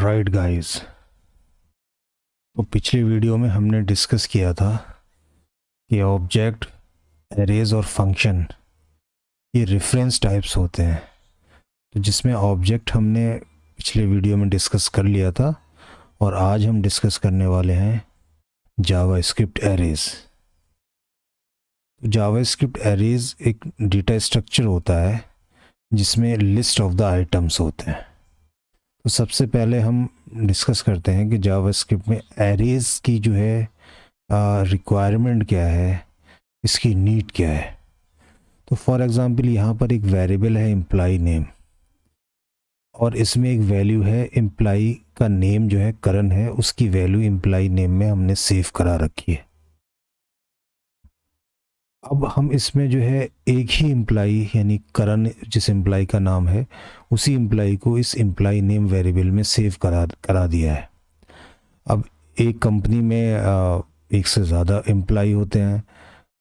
Right guys, तो पिछली video में हमने डिस्कस किया था कि ऑब्जेक्ट, एरेज और फंक्शन ये रेफरेंस टाइप्स होते हैं। तो जिसमें ऑब्जेक्ट हमने पिछले वीडियो में डिस्कस कर लिया था और आज हम डिस्कस करने वाले हैं जावास्क्रिप्ट एरेज। तो जावास्क्रिप्ट एरेज एक डेटा स्ट्रक्चर होता है जिसमें लिस्ट ऑफ द आइटम्स होते हैं। तो सबसे पहले हम डिस्कस करते हैं कि जावास्क्रिप्ट में एरेज की जो है रिक्वायरमेंट क्या है, इसकी नीड क्या है। तो फॉर एग्जांपल यहाँ पर एक वेरिएबल है एम्प्लॉय नेम और इसमें एक वैल्यू है एम्प्लॉय का नेम जो है करण है, उसकी वैल्यू एम्प्लॉय नेम में हमने सेव करा रखी है। अब हम इसमें जो है एक ही एम्प्लॉय यानी करण जिस एम्प्लॉय का नाम है उसी एम्प्लॉय को इस एम्प्लॉय नेम वेरिएबल में सेव करा दिया है। अब एक कंपनी में एक से ज़्यादा एम्प्लॉय होते हैं,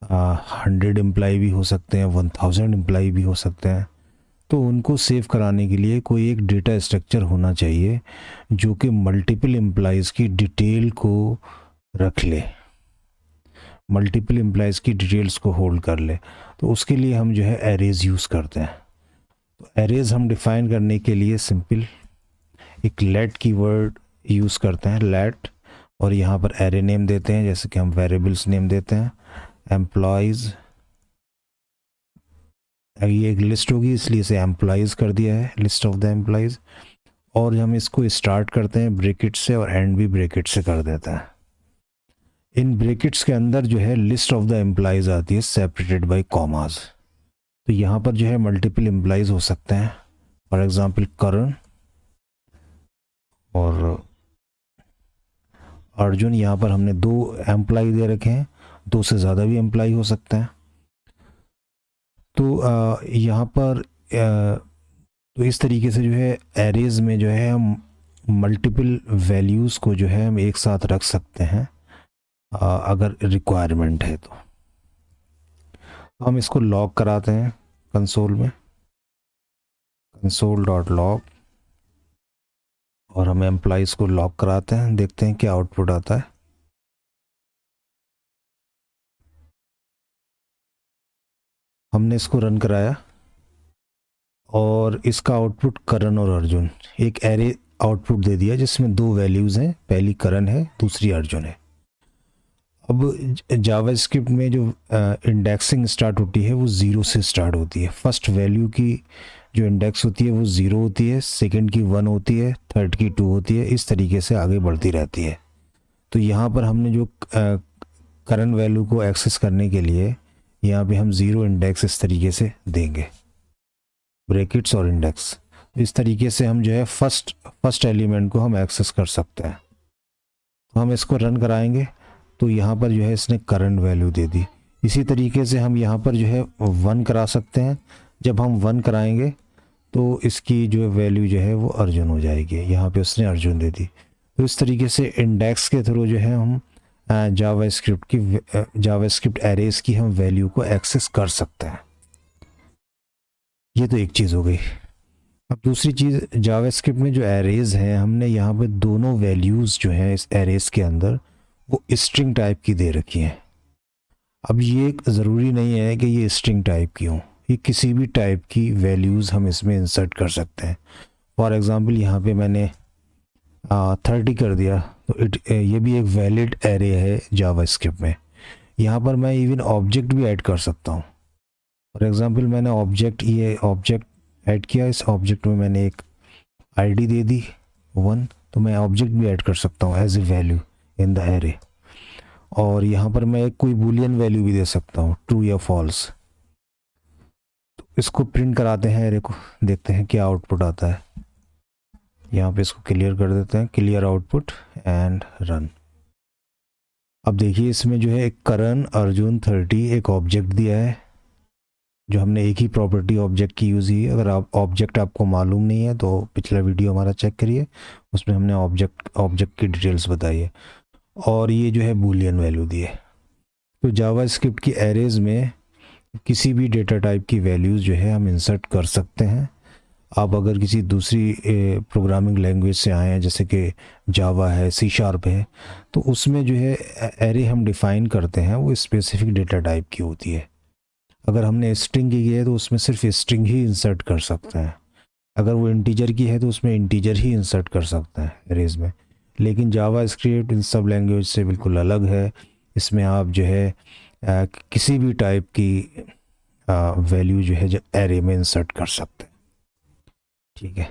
100 एम्प्लॉय भी हो सकते हैं, 1000 एम्प्लॉय भी हो सकते हैं। तो उनको सेव कराने के लिए कोई एक डेटा स्ट्रक्चर होना चाहिए जो कि मल्टीपल एम्प्लॉयज़ की डिटेल को रख ले, मल्टीपल एम्प्लॉयज़ की डिटेल्स को होल्ड कर ले। तो उसके लिए हम जो है एरेज यूज़ करते हैं। तो एरेज हम डिफ़ाइन करने के लिए सिंपल एक लेट कीवर्ड यूज़ करते हैं, लेट, और यहाँ पर एरे नेम देते हैं जैसे कि हम वेरिएबल्स नेम देते हैं एम्प्लॉयज़। ये एक लिस्ट होगी इसलिए इसे एम्प्लॉयज़ कर दिया है, लिस्ट ऑफ द एम्प्लॉयज़। और हम इसको स्टार्ट करते हैं ब्रैकेट से और एंड भी ब्रैकेट से कर देते हैं। इन ब्रैकेट्स के अंदर जो है लिस्ट ऑफ द एम्प्लॉयज़ आती है सेपरेटेड बाय कॉमास। तो यहाँ पर जो है मल्टीपल एम्प्लॉयज़ हो सकते हैं, फॉर एग्जांपल करण और अर्जुन। यहाँ पर हमने 2 एम्प्लॉय दे रखे हैं, 2 से ज़्यादा भी एम्प्लॉय हो सकते हैं। तो यहाँ पर तो इस तरीके से जो है एरेज में जो है हम मल्टीपल वैल्यूज़ को जो है हम एक साथ रख सकते हैं अगर रिक्वायरमेंट है। तो हम इसको लॉग कराते हैं कंसोल में, console.log, और हम एम्प्लॉयज़ को लॉग कराते हैं, देखते हैं क्या आउटपुट आता है। हमने इसको रन कराया और इसका आउटपुट करण और अर्जुन, एक एरे आउटपुट दे दिया जिसमें 2 वैल्यूज़ हैं, पहली करण है दूसरी अर्जुन है। अब जावास्क्रिप्ट में जो इंडेक्सिंग स्टार्ट होती है वो 0 से स्टार्ट होती है। फर्स्ट वैल्यू की जो इंडेक्स होती है वो 0 होती है, सेकंड की 1 होती है, थर्ड की 2 होती है, इस तरीके से आगे बढ़ती रहती है। तो यहाँ पर हमने जो करंट वैल्यू को एक्सेस करने के लिए यहाँ पे हम 0 इंडेक्स इस तरीके से देंगे, ब्रैकेट्स और इंडेक्स। इस तरीके से हम जो है फर्स्ट एलिमेंट को हम एक्सेस कर सकते हैं। तो हम इसको रन कराएंगे तो यहाँ पर जो है इसने करंट वैल्यू दे दी। इसी तरीके से हम यहाँ पर जो है 1 करा सकते हैं। जब हम 1 कराएंगे तो इसकी जो वैल्यू जो है वो अर्जुन हो जाएगी, यहाँ पे उसने अर्जुन दे दी। तो इस तरीके से इंडेक्स के थ्रू जो है हम जावास्क्रिप्ट एरेज की हम वैल्यू को एक्सेस कर सकते हैं। ये तो एक चीज़ हो गई। अब दूसरी चीज़, जावास्क्रिप्ट में जो एरेज है हमने यहाँ पे दोनों वैल्यूज़ जो हैं इस एरेज के अंदर वो स्ट्रिंग टाइप की दे रखी हैं। अब ये ज़रूरी नहीं है कि ये स्ट्रिंग टाइप की हों, ये किसी भी टाइप की वैल्यूज़ हम इसमें इंसर्ट कर सकते हैं। फॉर एग्ज़ाम्पल यहाँ पे मैंने 30 कर दिया तो ये भी एक वैलिड एरे है जावास्क्रिप्ट में। यहाँ पर मैं इवन ऑब्जेक्ट भी ऐड कर सकता हूँ। फॉर एग्ज़ाम्पल मैंने ये ऑब्जेक्ट ऐड किया, इस ऑब्जेक्ट में मैंने एक आईडी दे दी 1, तो मैं ऑब्जेक्ट भी ऐड कर सकता हूँ as a value in the array. और यहाँ पर मैं एक कोई बूलियन वैल्यू भी दे सकता हूँ, ट्रू या फॉल्स। तो इसको प्रिंट कराते हैं एरे को, देखते हैं क्या आउटपुट आता है। यहाँ पे इसको क्लियर कर देते हैं, क्लियर आउटपुट एंड रन। अब देखिए इसमें जो है एक करण, अर्जुन, 30 एक ऑब्जेक्ट दिया है जो हमने एक ही प्रॉपर्टी ऑब्जेक्ट की यूज़ की है। अगर आप ऑब्जेक्ट आपको मालूम नहीं है तो पिछला वीडियो हमारा चेक करिए, उसमें हमने ऑब्जेक्ट की डिटेल्स बताई है। और ये जो है बूलियन वैल्यू दी है। तो जावास्क्रिप्ट की एरेज में किसी भी डेटा टाइप की वैल्यूज़ जो है हम इंसर्ट कर सकते हैं। आप अगर किसी दूसरी प्रोग्रामिंग लैंग्वेज से आए हैं, जैसे कि जावा है, सी शार्प है, तो उसमें जो है एरे हम डिफ़ाइन करते हैं वो स्पेसिफिक डेटा टाइप की होती है। अगर हमने स्ट्रिंग की है तो उसमें सिर्फ स्ट्रिंग ही इंसर्ट कर सकते हैं। अगर वो इंटीजर की है तो उसमें इंटीजर ही इंसर्ट कर सकते हैं एरेज में। लेकिन जावा स्क्रिप्ट इन सब लैंग्वेज से बिल्कुल अलग है। इसमें आप जो है किसी भी टाइप की वैल्यू जो है एरे में इंसर्ट कर सकते हैं। ठीक है।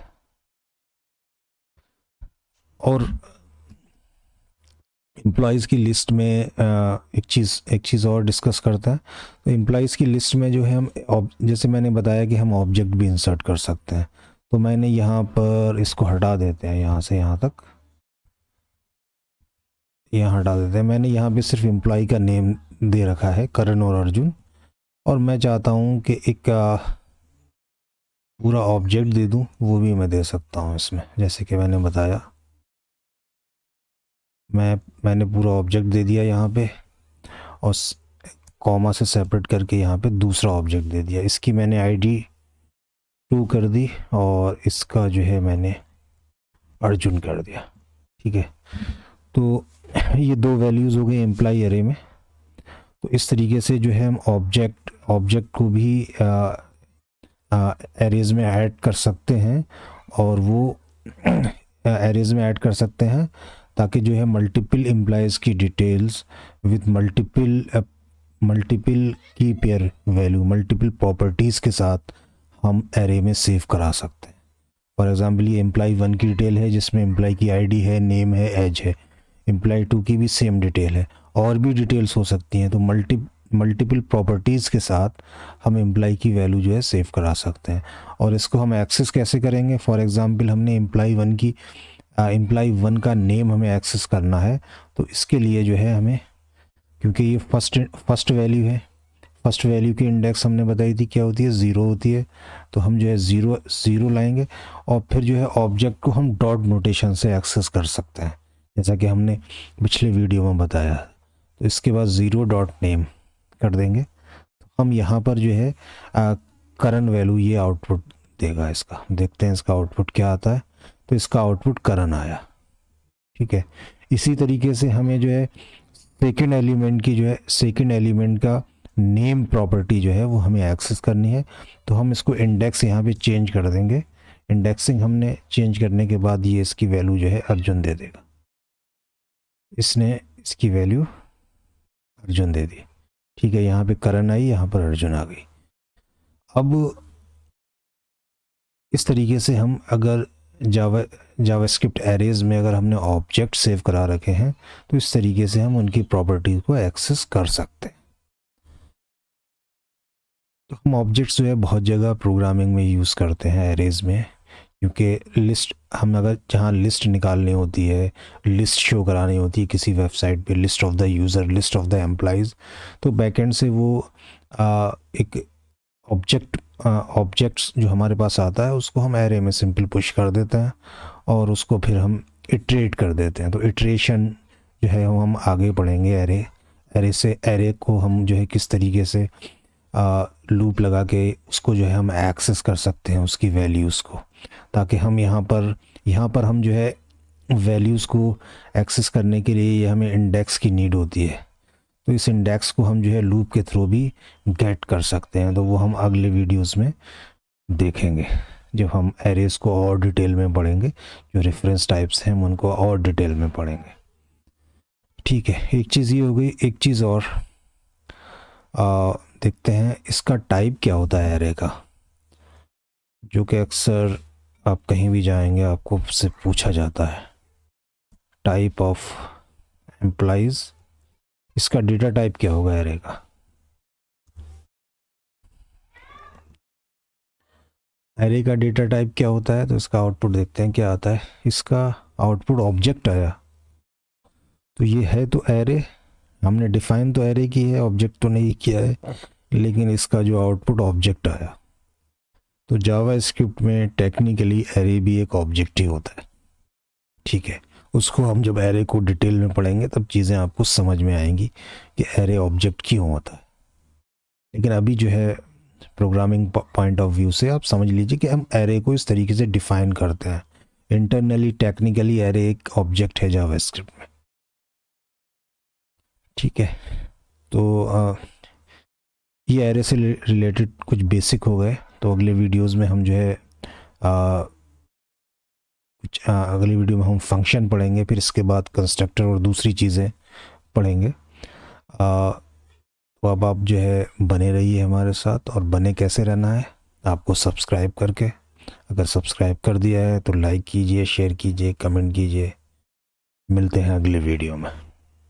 और एम्प्लॉयज़ की लिस्ट में एक चीज़ और डिस्कस करता है। तो एम्प्लॉयज़ की लिस्ट में जो है हम जैसे मैंने बताया कि हम ऑब्जेक्ट भी इंसर्ट कर सकते हैं। तो मैंने यहाँ पर इसको हटा देते हैं, यहाँ से यहाँ तक, यहाँ हटा देते हैं। मैंने यहाँ पे सिर्फ एम्प्लॉय का नेम दे रखा है, करण और अर्जुन, और मैं चाहता हूँ कि एक पूरा ऑब्जेक्ट दे दूँ, वो भी मैं दे सकता हूँ इसमें। जैसे कि मैंने बताया, मैंने पूरा ऑब्जेक्ट दे दिया यहाँ पे, और कॉमा से सेपरेट करके यहाँ पे दूसरा ऑब्जेक्ट दे दिया। इसकी मैंने आईडी 2 कर दी और इसका जो है मैंने अर्जुन कर दिया। ठीक है। तो ये 2 वैल्यूज़ हो गई एम्प्लॉय एरे में। तो इस तरीके से जो है हम ऑब्जेक्ट को भी एरेज में ऐड कर सकते हैं, और वो एरेज में ऐड कर सकते हैं ताकि जो है मल्टीपल एम्प्लॉयज़ की डिटेल्स विद मल्टीपल की पेयर वैल्यू, मल्टीपल प्रॉपर्टीज़ के साथ हम एरे में सेव करा सकते हैं। फॉर एग्जांपल ये एम्प्लॉय 1 की डिटेल है जिसमें एम्प्लॉय की आईडी है, नेम है, एज है। एम्प्लॉय 2 की भी सेम डिटेल है, और भी डिटेल्स हो सकती हैं। तो मल्टीपल प्रॉपर्टीज़ के साथ हम एम्प्लॉय की वैल्यू जो है सेव करा सकते हैं। और इसको हम एक्सेस कैसे करेंगे? फॉर एग्जांपल हमने एम्प्लॉय 1 का नेम हमें एक्सेस करना है। तो इसके लिए जो है हमें, क्योंकि ये फर्स्ट वैल्यू है, फर्स्ट वैल्यू की इंडेक्स हमने बताई थी क्या होती है, 0 होती है। तो हम जो है ज़ीरो लाएंगे, और फिर जो है ऑब्जेक्ट को हम डॉट नोटेशन से एक्सेस कर सकते हैं, जैसा कि हमने पिछले वीडियो में बताया। तो इसके बाद 0 डॉट नेम कर देंगे। तो हम यहाँ पर जो है करंट वैल्यू ये आउटपुट देगा इसका। देखते हैं इसका आउटपुट क्या आता है। तो इसका आउटपुट करंट आया। ठीक है। इसी तरीके से हमें जो है सेकंड एलिमेंट का नेम प्रॉपर्टी जो है वो हमें एक्सेस करनी है। तो हम इसको इंडेक्स यहाँ पे चेंज कर देंगे। इंडेक्सिंग हमने चेंज करने के बाद ये इसकी वैल्यू जो है अर्जुन दे देगा। इसने इसकी वैल्यू अर्जुन दे दी। ठीक है। यहाँ पे करण आई, यहाँ पर अर्जुन आ गई। अब इस तरीके से हम अगर जावास्क्रिप्ट एरेज में अगर हमने ऑब्जेक्ट सेव करा रखे हैं तो इस तरीके से हम उनकी प्रॉपर्टीज को एक्सेस कर सकते हैं। तो हम ऑब्जेक्ट्स जो है बहुत जगह प्रोग्रामिंग में यूज़ करते हैं एरेज में, क्योंकि लिस्ट हम अगर जहाँ लिस्ट निकालनी होती है, लिस्ट शो करानी होती है किसी वेबसाइट पे, list of the user, list of the employees, तो बैकएंड से वो एक ऑब्जेक्ट्स जो हमारे पास आता है उसको हम एरे में सिंपल पुश कर देते हैं, और उसको फिर हम इटरेट कर देते हैं। तो इटरेशन जो है वो हम आगे पढ़ेंगे। एरे को हम जो है किस तरीके से लूप लगा के उसको जो है हम एक्सेस कर सकते हैं उसकी वैल्यूज़ को, ताकि हम यहाँ पर हम जो है वैल्यूज़ को एक्सेस करने के लिए ये हमें इंडेक्स की नीड होती है। तो इस इंडेक्स को हम जो है लूप के थ्रू भी गेट कर सकते हैं। तो वो हम अगले वीडियोस में देखेंगे जब हम एरेज को और डिटेल में पढ़ेंगे। जो रेफरेंस टाइप्स हैं हम उनको और डिटेल में पढ़ेंगे। ठीक है। एक चीज़ ये हो गई। एक चीज़ और देखते हैं इसका टाइप क्या होता है एरे का, जो कि अक्सर आप कहीं भी जाएंगे आपको से पूछा जाता है। टाइप ऑफ एम्प्लॉयज़, इसका डेटा टाइप क्या होगा एरे का? एरे का डेटा टाइप क्या होता है? तो इसका आउटपुट देखते हैं क्या आता है। इसका आउटपुट ऑब्जेक्ट आया। तो ये है तो एरे, हमने डिफाइन तो एरे की है, ऑब्जेक्ट तो नहीं किया है, लेकिन इसका जो आउटपुट ऑब्जेक्ट आया। तो जावा स्क्रिप्ट में टेक्निकली एरे भी एक ऑब्जेक्ट ही होता है। ठीक है। उसको हम जब एरे को डिटेल में पढ़ेंगे तब चीज़ें आपको समझ में आएंगी कि एरे ऑब्जेक्ट क्यों होता है। लेकिन अभी जो है प्रोग्रामिंग पॉइंट ऑफ व्यू से आप समझ लीजिए कि हम एरे को इस तरीके से डिफाइन करते हैं। इंटरनली टेक्निकली एरे एक ऑब्जेक्ट है जावास्क्रिप्ट में। ठीक है, तो ये एरे से रिलेटेड कुछ बेसिक हो गए। तो अगले वीडियोस में हम जो है अगली वीडियो में हम फंक्शन पढ़ेंगे, फिर इसके बाद कंस्ट्रक्टर और दूसरी चीज़ें पढ़ेंगे। तो अब आप जो है बने रहिए हमारे साथ, और बने कैसे रहना है आपको सब्सक्राइब करके। अगर सब्सक्राइब कर दिया है तो लाइक कीजिए, शेयर कीजिए, कमेंट कीजिए। मिलते हैं अगले वीडियो में।